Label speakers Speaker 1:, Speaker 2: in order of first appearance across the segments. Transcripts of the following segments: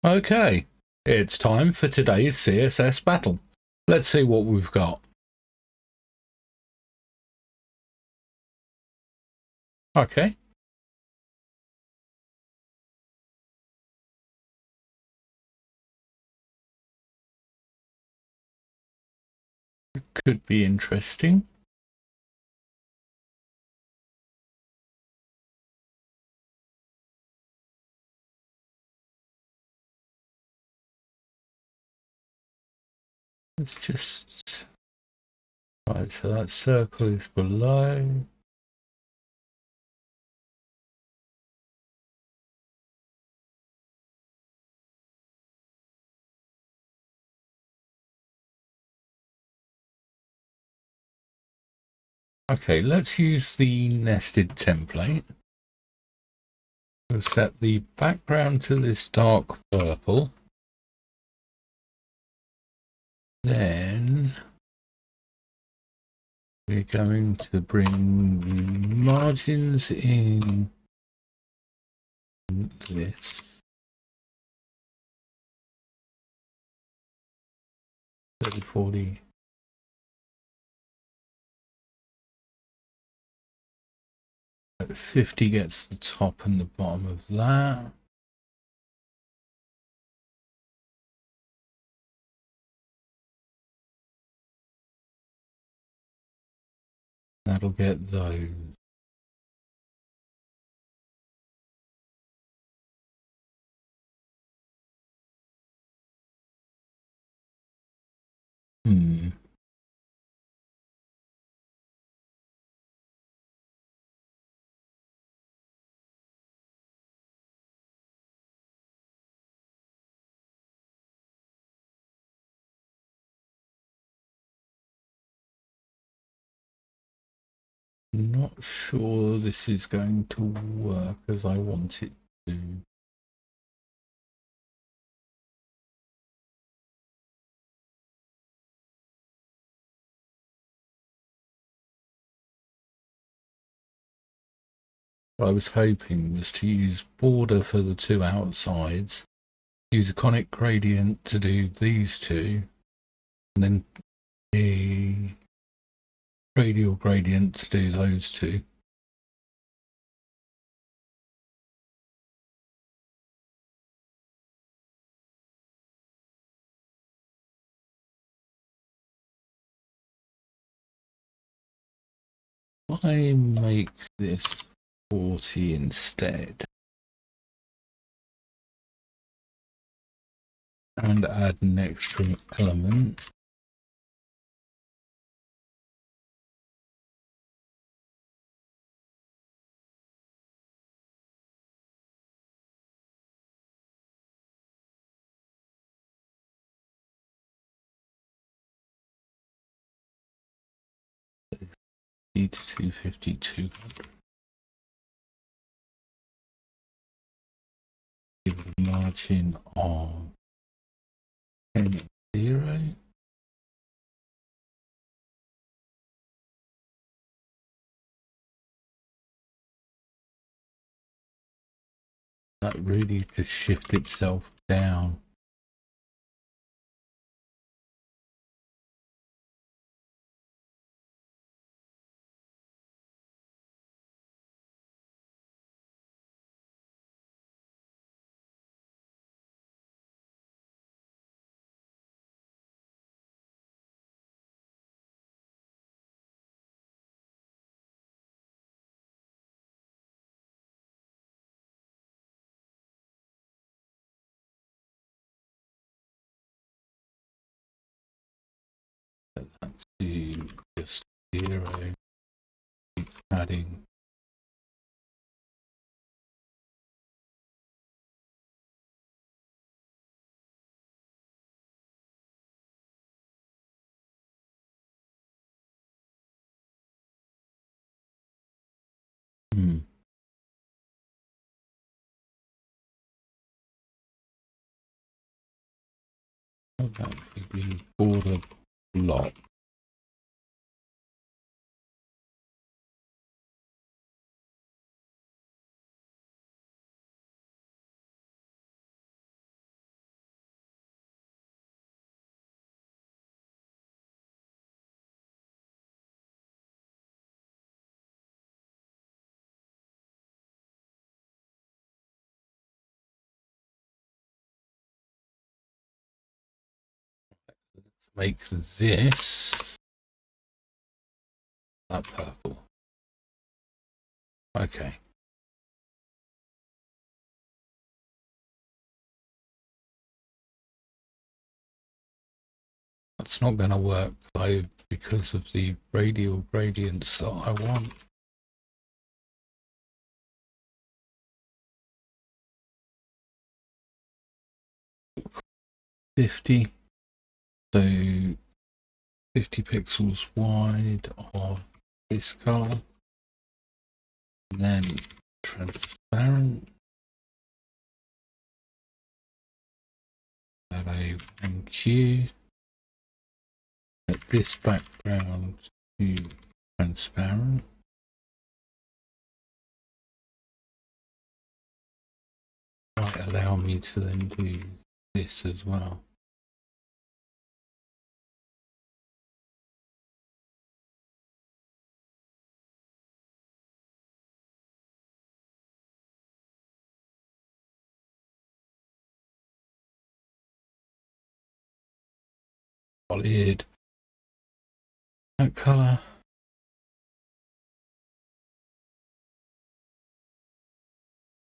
Speaker 1: Okay, it's time for today's CSS battle. Let's see what we've got. Okay. Could be interesting. Let's just... Right, so that circle is below. Okay, let's use the nested template. We'll set the background to this dark purple. Then we're going to bring the margins in this 30, 40. 50 gets the top and the bottom of that. That'll get those. Not sure this is going to work as I want it to. What I was hoping was to use border for the two outsides, use a conic gradient to do these two, and then a radial gradient to do those two. I make this 40 instead and add an extra element. To 252. Give it a margin of 0. That really to shift itself down. That's to just 0. Keep adding. That would be border block. make this that purple. Okay. That's not going to work though because of the radial gradients that I want. $50, so 50 pixels wide of this color, and then transparent, LA1Q, make this background to transparent. Might allow me to then do this as well. Solid. That color.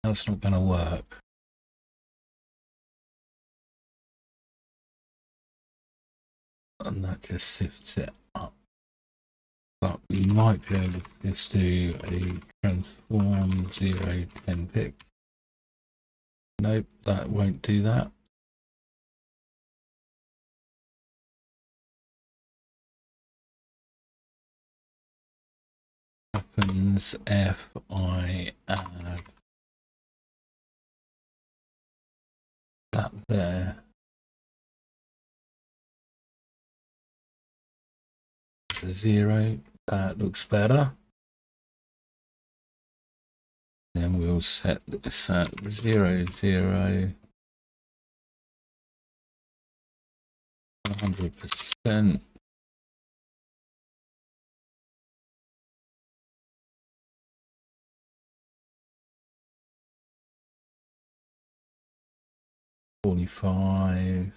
Speaker 1: That's not going to work. And that just sifts it up. But we might be able to just do a transform 0 10 pic. Nope, that won't do that. Happens if I add that there. To 0, that looks better. Then we'll set this at 0 0 100%. $45.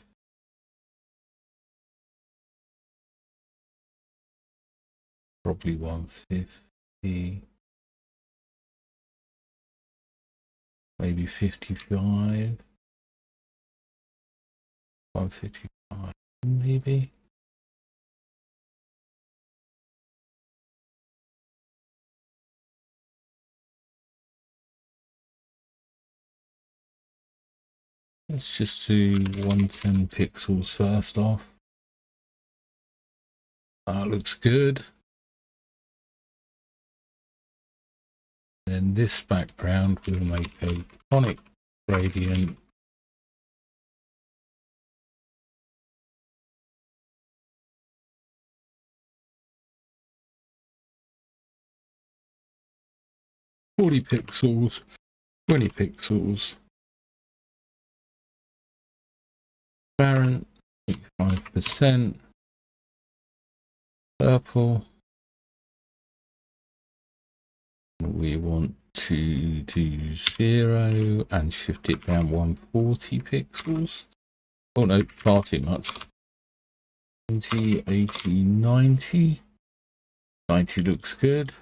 Speaker 1: Probably 150. Maybe 55. 155 maybe. Let's just do 110 pixels first off. That looks good. Then this background will make a conic gradient. $40 pixels, 20 pixels. Transparent, 85%. Purple. We want to do 0 and shift it down 140 pixels. Oh no, far too much. 20, 80, 90. 90 looks good.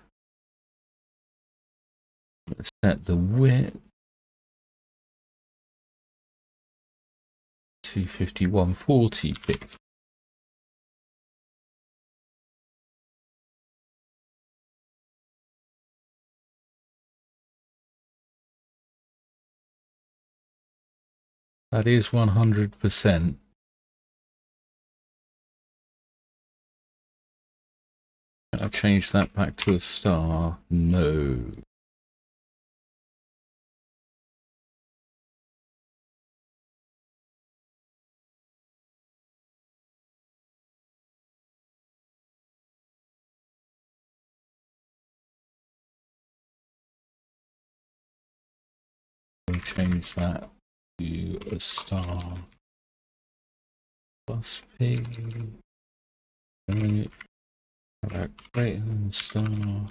Speaker 1: Let's set the width. 250, 140 pixels. That is 100%. I'll change that back to a star. No. We'll change that to a star plus P. Right. Greater than star.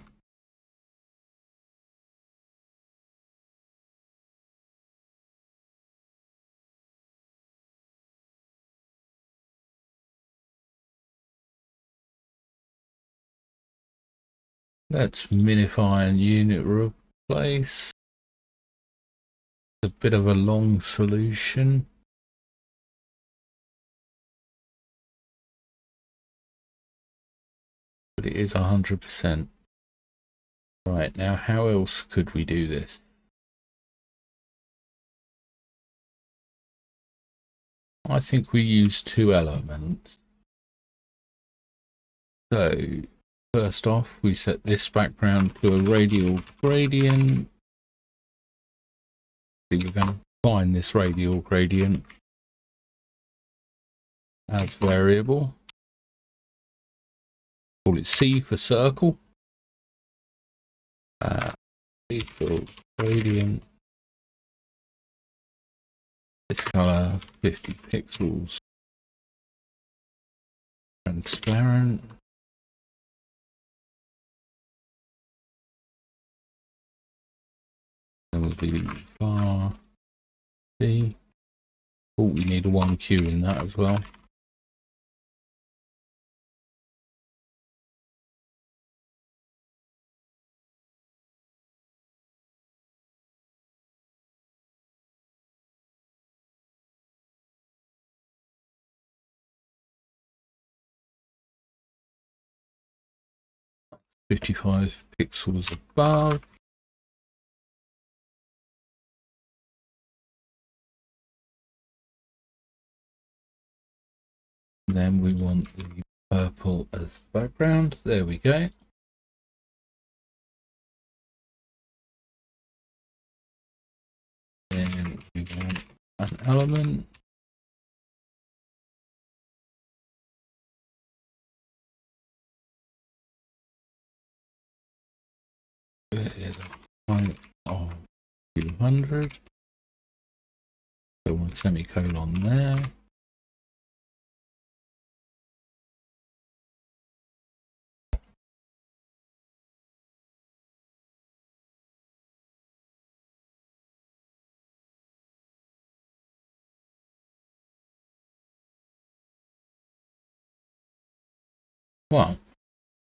Speaker 1: Let's minify and unit replace. A bit of a long solution. But it is 100%. Right, now how else could we do this? I think we use two elements. So first off, we set this background to a radial gradient. So we're going to find this radial gradient as variable. Call it C for circle. Equal gradient. This color 50 pixels. Transparent. Then we'll do bar C. Oh, we need a 1Q in that as well. .55 pixels above. And then we want the purple as background. There we go. Then we want an element. There is a height of 200. So one semicolon there. Well,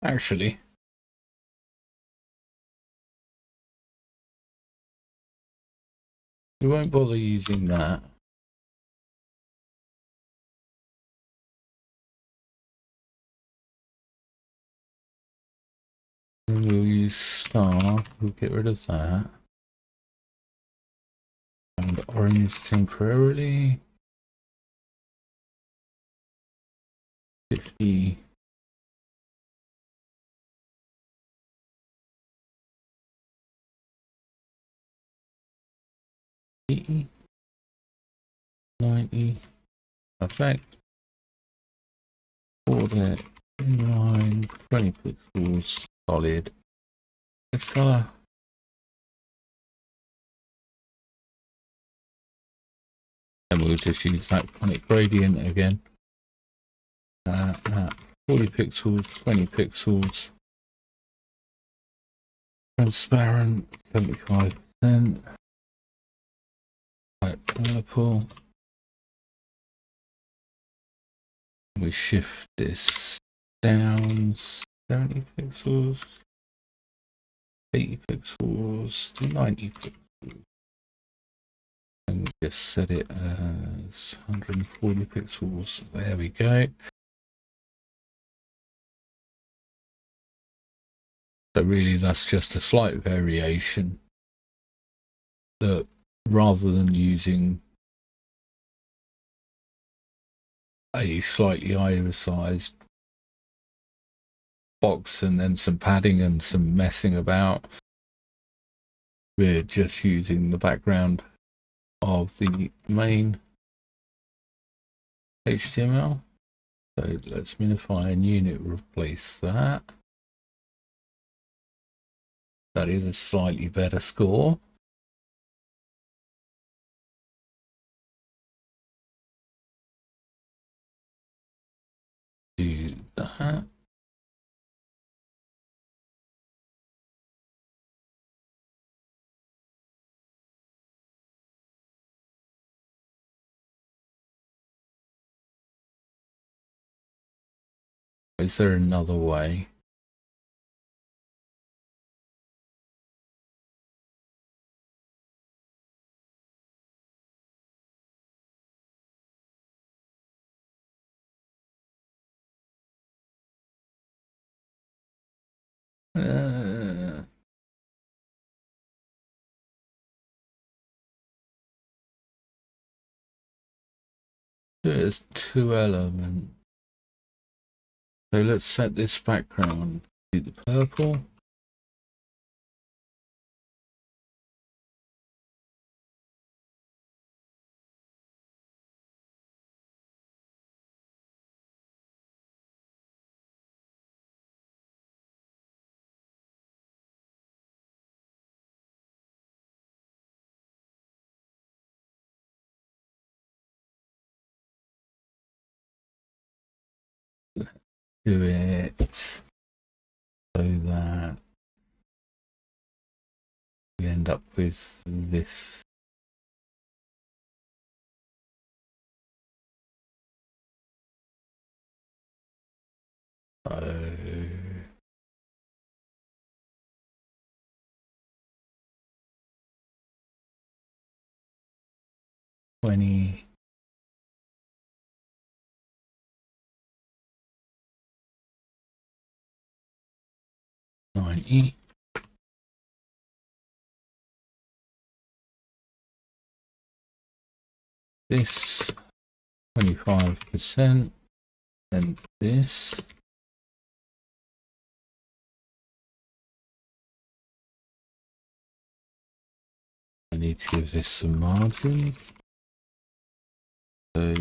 Speaker 1: actually, we won't bother using that. And we'll use star. We'll get rid of that. And orange temporarily. 50. $80, $90, perfect. Border inline, 20 pixels, solid. This color. And we'll just use that conic-gradient again. 40 pixels, 20 pixels. Transparent, 75%. Light purple. We shift this down 70 pixels, 80 pixels, 90 pixels. And we just set it as 140 pixels. There we go. So really that's just a slight variation that rather than using a slightly oversized box and then some padding and some messing about, we're just using the background of the main HTML. So let's minify and unit replace that. That is a slightly better score. Do that. Is there another way? There's two elements. So let's set this background to the purple. Do it so that we end up with this. So 20. This 25%, and this. I need to give this some margin. So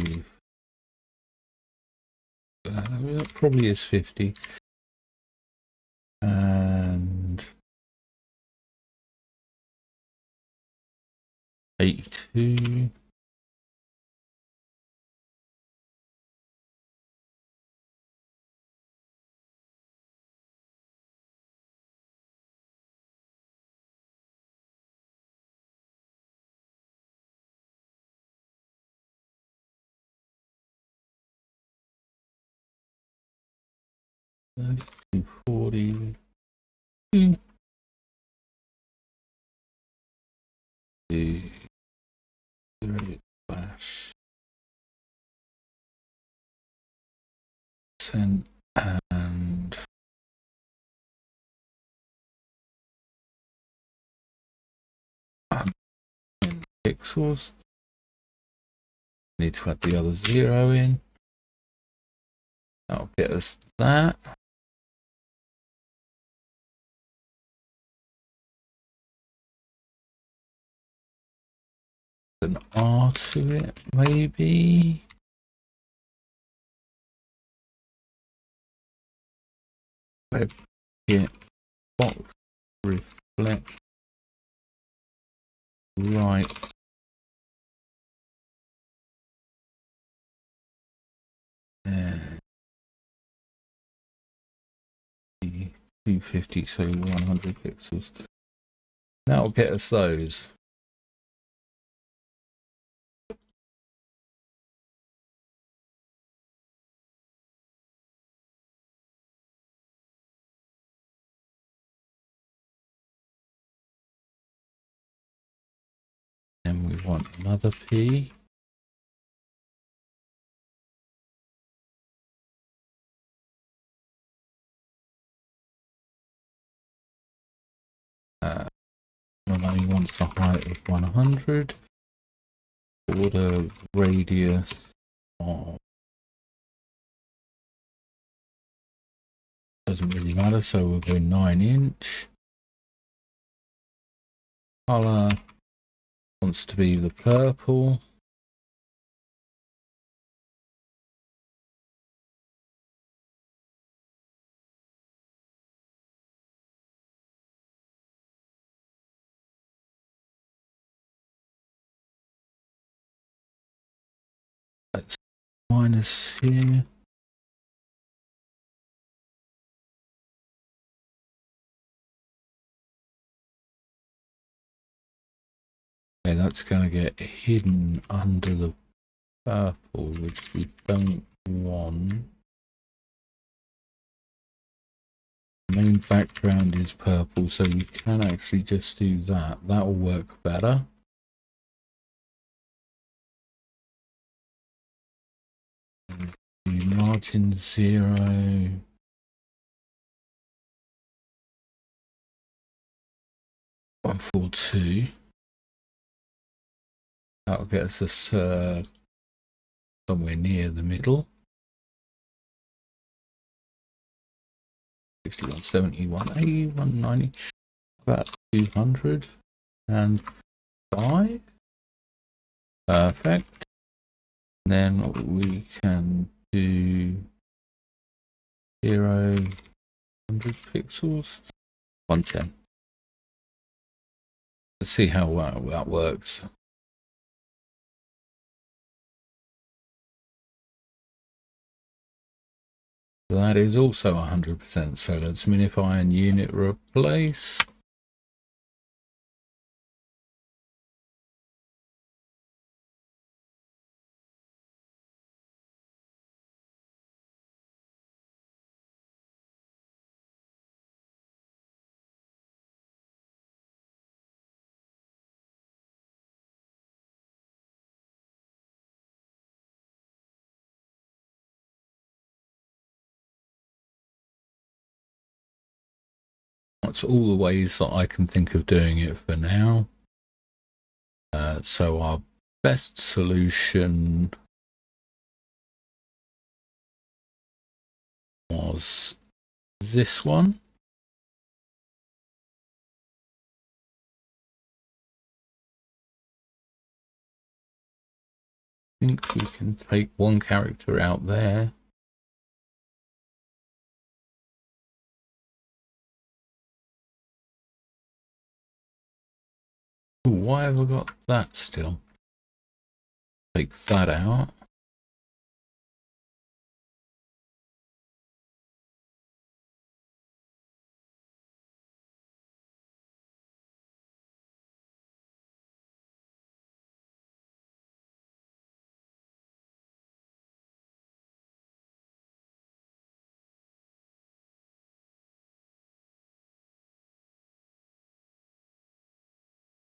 Speaker 1: that probably is 50. And 82. Two 40. Slash percent and pixels. Need to add the other 0 in. That'll get us that. An R to it, maybe. WebKit box reflect right. And 250, so 100 pixels. That'll get us those. And we want another P. One only wants a height of 100. Border radius of, doesn't really matter, so we'll go 9-inch. Color wants to be the purple. Let's minus here. Okay, that's going to get hidden under the purple, which we don't want. The main background is purple, so you can actually just do that. That will work better. Margin 0. 142. That'll get us somewhere near the middle. 61, 70, 180, 190, about 205. Perfect. Then we can do 0, 100 pixels, 110. Let's see how well that works. That is also 100%. So let's minify and unit replace. That's all the ways that I can think of doing it for now. So our best solution was this one. I think we can take one character out there. Ooh, why have I got that still? Take that out.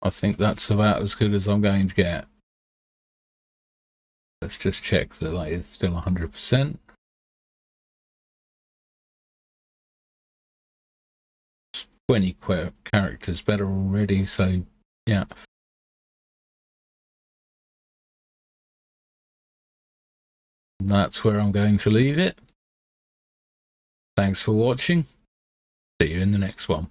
Speaker 1: I think that's about as good as I'm going to get. Let's just check that that is still 100%. 20 characters better already, so yeah. That's where I'm going to leave it. Thanks for watching. See you in the next one.